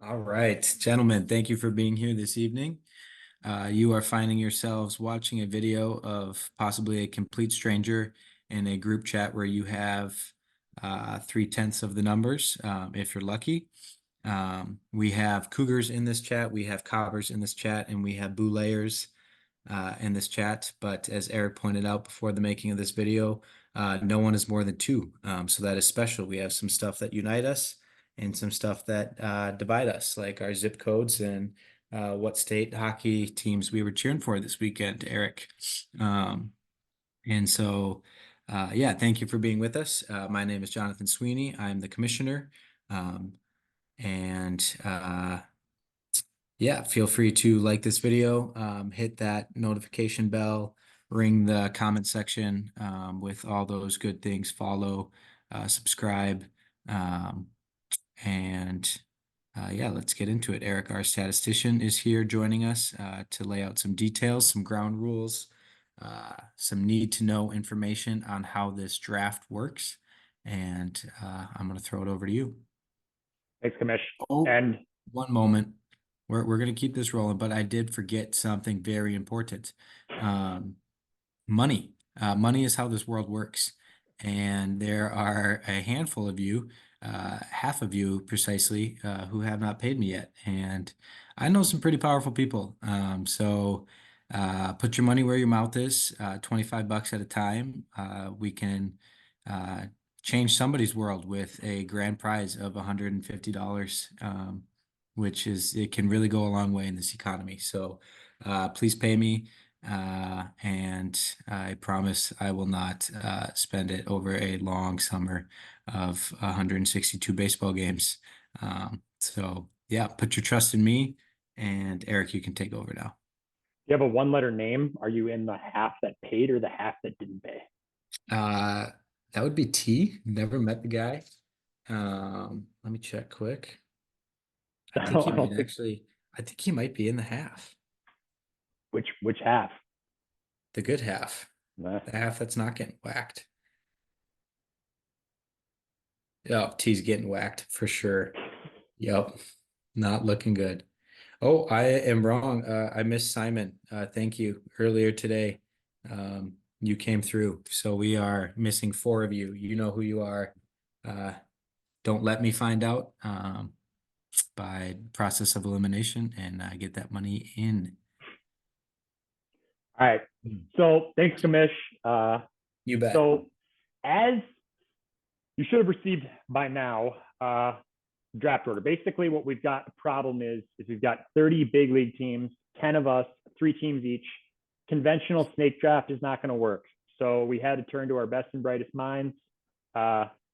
All right, gentlemen, thank you for being here this evening. You are finding yourselves watching a video of possibly a complete stranger in a group chat where you have 3/10 of the numbers, if you're lucky. We have Cougars in this chat, we have Cobbers in this chat, and we have Boulayers in this chat. But as Eric pointed out before the making of this video, no one is more than two. So that is special. We have some stuff that unite us and some stuff that divide us, like our zip codes and what state hockey teams we were cheering for this weekend, Eric. And so, yeah, thank you for being with us. My name is Jonathan Sweeney. I'm the commissioner. Um, and yeah, feel free to like this video, hit that notification bell, ring the comment section with all those good things, follow, subscribe, um, and yeah, let's get into it. Eric, our statistician, is here joining us to lay out some details, some ground rules, some need to know information on how this draft works. And I'm going to throw it over to you. Thanks, Kamish. Oh, And one moment. We're gonna keep this rolling, but I did forget something very important. Um, money. Money is how this world works. And there are a handful of you, half of you precisely, who have not paid me yet. And I know some pretty powerful people. So put your money where your mouth is, 25 bucks at a time. We can uh, change somebody's world with a grand prize of $150, which it can really go a long way in this economy. So please pay me. And I promise I will not spend it over a long summer of 162 baseball games. So yeah, put your trust in me, and Eric, you can take over now. you have a one-letter name. Are you in the half that paid or the half that didn't pay? Uh, that would be T. Never met the guy. Let me check quick. I I think he might don't think actually, I think he might be in the half, which half. the good half, Uh, the half that's not getting whacked. Oh, T's getting whacked for sure. Yep, not looking good. Oh, I am wrong. I missed Simon. Thank you. Earlier today, you came through. So we are missing four of you. You know who you are. Uh, don't let me find out by process of elimination and get that money in. All right. So thanks, Kamish. You bet. So as you should have received by now, draft order. Basically, what we've got a problem is we've got 30 big league teams, 10 of us, 3 teams each. Conventional snake draft is not going to work. So we had to turn to our best and brightest minds,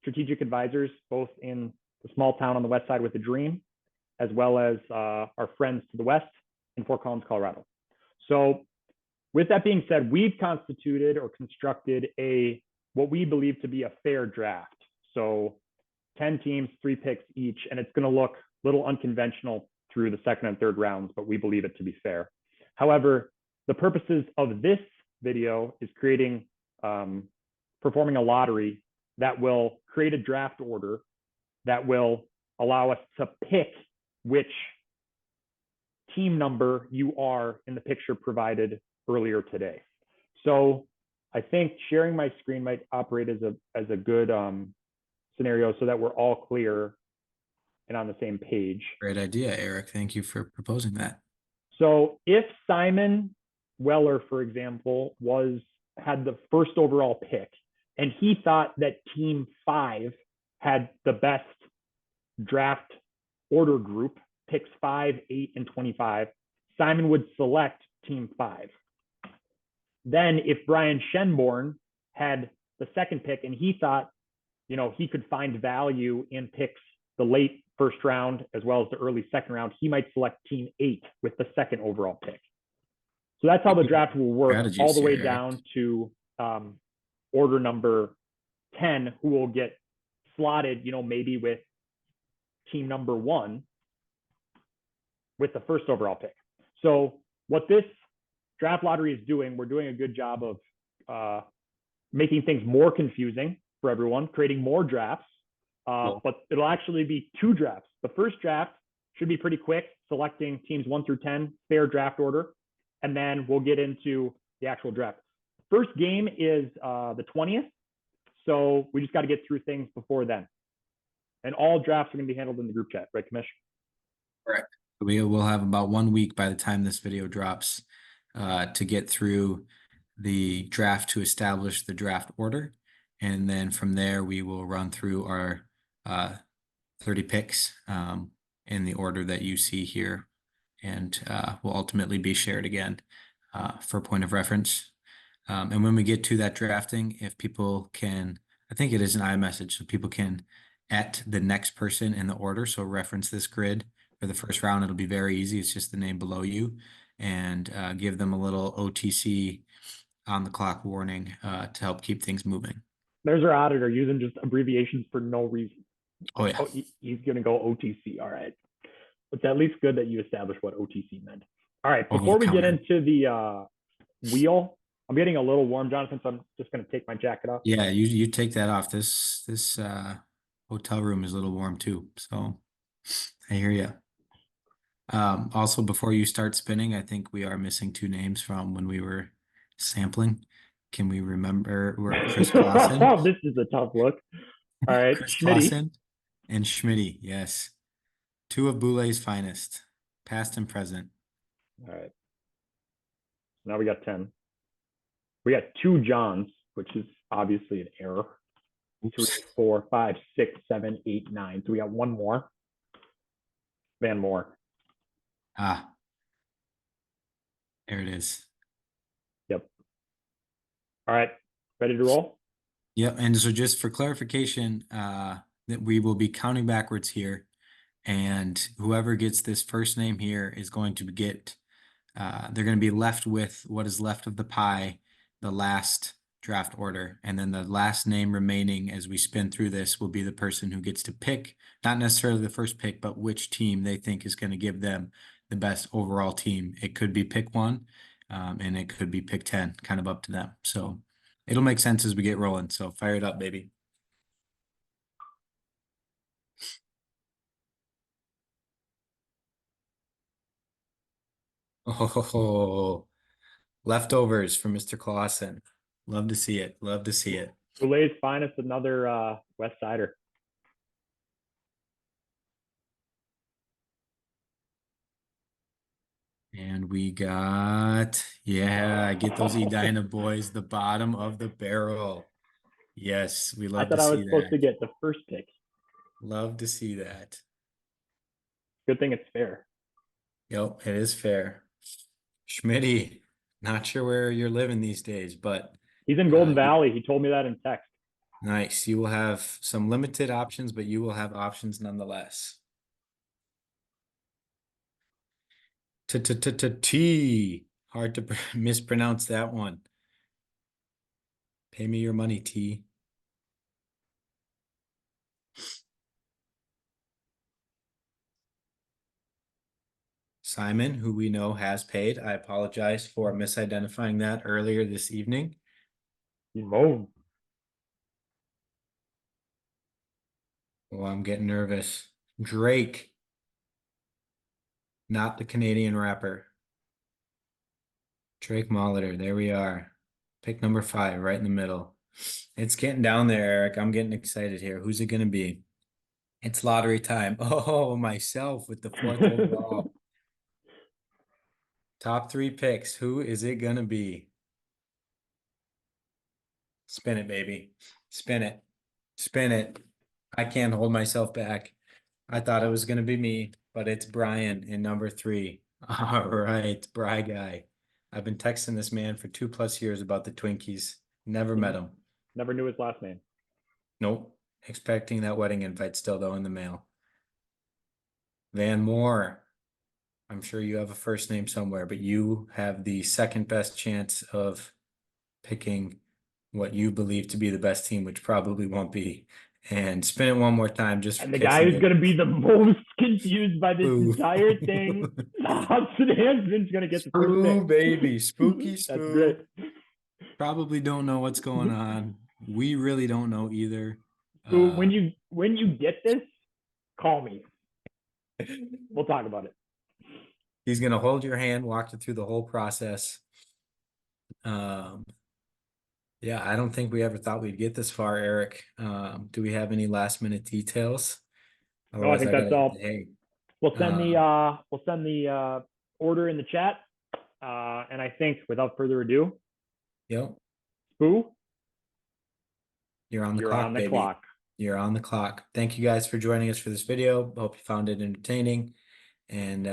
strategic advisors, both in the small town on the west side with a dream, as well as our friends to the west in Fort Collins, Colorado. So with that being said, we've constituted or constructed what we believe to be a fair draft. So 10 teams, 3 picks each, and it's going to look a little unconventional through the second and third rounds, but we believe it to be fair. However, the purposes of this video is performing a lottery that will create a draft order that will allow us to pick which team number you are in the picture provided earlier today. So I think sharing my screen might operate as a good scenario so that we're all clear and on the same page. Great idea, Eric. Thank you for proposing that. So if Simon Weller, for example, had the first overall pick, and he thought that team 5 had the best draft order group, picks 5, 8, and 25, Simon would select team 5. Then if Brian Shenborn had the second pick and he thought, he could find value in picks the late first round as well as the early second round, he might select team 8 with the second overall pick. So that's how the draft will work all the way down to order number 10, who will get slotted, maybe with team number 1 with the first overall pick. So what this draft lottery is doing, we're doing a good job of making things more confusing for everyone, creating more drafts, but it'll actually be 2 drafts. The first draft Should be pretty quick, selecting teams 1 through 10, fair draft order, and then we'll get into the actual draft. First game is the 20th, so we just got to get through things before then. And all drafts are going to be handled in the group chat, right, Commish? Correct. We will have about 1 week by the time this video drops to get through the draft to establish the draft order. And then from there, we will run through our 30 picks in the order that you see here, and will ultimately be shared again for point of reference. And when we get to that drafting, if people can, I think it is an iMessage, so people can at the next person in the order. So reference this grid for the first round. It'll be very easy. It's just the name below you, and give them a little OTC on the clock warning to help keep things moving. There's our auditor using just abbreviations for no reason. Oh yeah. Oh, he's going to go OTC. All right. It's at least good that you established what OTC meant. All right. Before we get into the wheel, I'm getting a little warm, Jonathan, so I'm just going to take my jacket off. Yeah, you take that off. This hotel room is a little warm too, so I hear you. Also, before you start spinning, I think we are missing 2 names from when we were sampling. Can we remember Chris Clausen? Oh, this is a tough look. All right, Chris Schmitty. Clausen and Schmitty, yes. 2 of Boulet's finest, past and present. All right. Now we got 10. We got 2 Johns, which is obviously an error. Oops. 3, 4, 5, 6, 7, 8, 9. So we got 1 more. Van Moore. Ah, there it is. Yep. All right. Ready to roll? Yep. And so just for clarification, that we will be counting backwards here, and whoever gets this first name here is going to get, they're going to be left with what is left of the pie, the last draft order. And then the last name remaining as we spin through this will be the person who gets to pick, not necessarily the first pick, but which team they think is going to give them the best overall team. It could be pick 1, and it could be pick 10, kind of up to them. So it'll make sense as we get rolling. So fire it up, baby. Oh, leftovers from Mr. Clausen. Love to see it. Love to see it. Goulet's finest, another West Sider. And we got, yeah, get those Edina boys, the bottom of the barrel. Yes, we I love thought to I was see supposed to that. get the first pick. Love to see that. Good thing it's fair. Yep, it is fair. Schmitty, not sure where you're living these days, but He's in Golden Valley. He told me that in text. nice. You will have some limited options, but you will have options nonetheless. T. Hard to mispronounce that one. Pay me your money, T. Simon, who we know has paid. I apologize for misidentifying that earlier this evening. Mo. Oh, I'm getting nervous. Drake, not the Canadian rapper. Drake Molitor, there we are. Pick number 5, right in the middle. It's getting down there, Eric. I'm getting excited here. Who's it going to be? It's lottery time. Oh, myself with the 4th overall. Top 3 picks. Who is it going to be? Spin it, baby. Spin it. Spin it. I can't hold myself back. I thought it was going to be me, but it's Brian in number 3. All right, Bry guy. I've been texting this man for 2+ years about the Twinkies. Never met him. Never knew his last name. Nope. Expecting that wedding invite still, though, in the mail. Van Moore. I'm sure you have a first name somewhere, but you have the second best chance of picking what you believe to be the best team, which probably won't be. And spin it one more time just for And the kicks guy and who's going to be the most confused by this Spoo. entire thing, Austin Hansman's going to get the first Spoo, pick. baby. Spooky That's spoo. great. Probably don't know what's going on. We really don't know either. So when you get this, call me. We'll talk about it. He's gonna hold your hand, walk you through the whole process. Um, yeah, I don't think we ever thought we'd get this far, Eric. Do we have any last minute details? No, I Otherwise, think I gotta that's hit the all. hay. We'll send the Um, order in the chat. And I think without further ado, yep, Boo, you're on the you're on clock, the baby. clock. You're on the clock. Thank you guys for joining us for this video. Hope you found it entertaining. And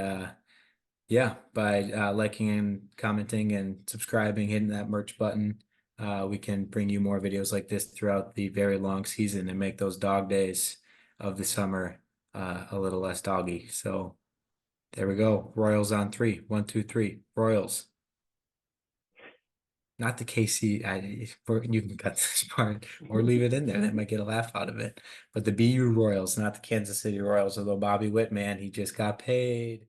yeah, by liking and commenting and subscribing, hitting that merch button, we can bring you more videos like this throughout the very long season and make those dog days of the summer a little less doggy. So there we go. Royals on three. 1, 2, 3. Royals. Not the KC. You can cut this part or leave it in there. That might get a laugh out of it. But the BU Royals, not the Kansas City Royals. Although Bobby Witt, man, he just got paid.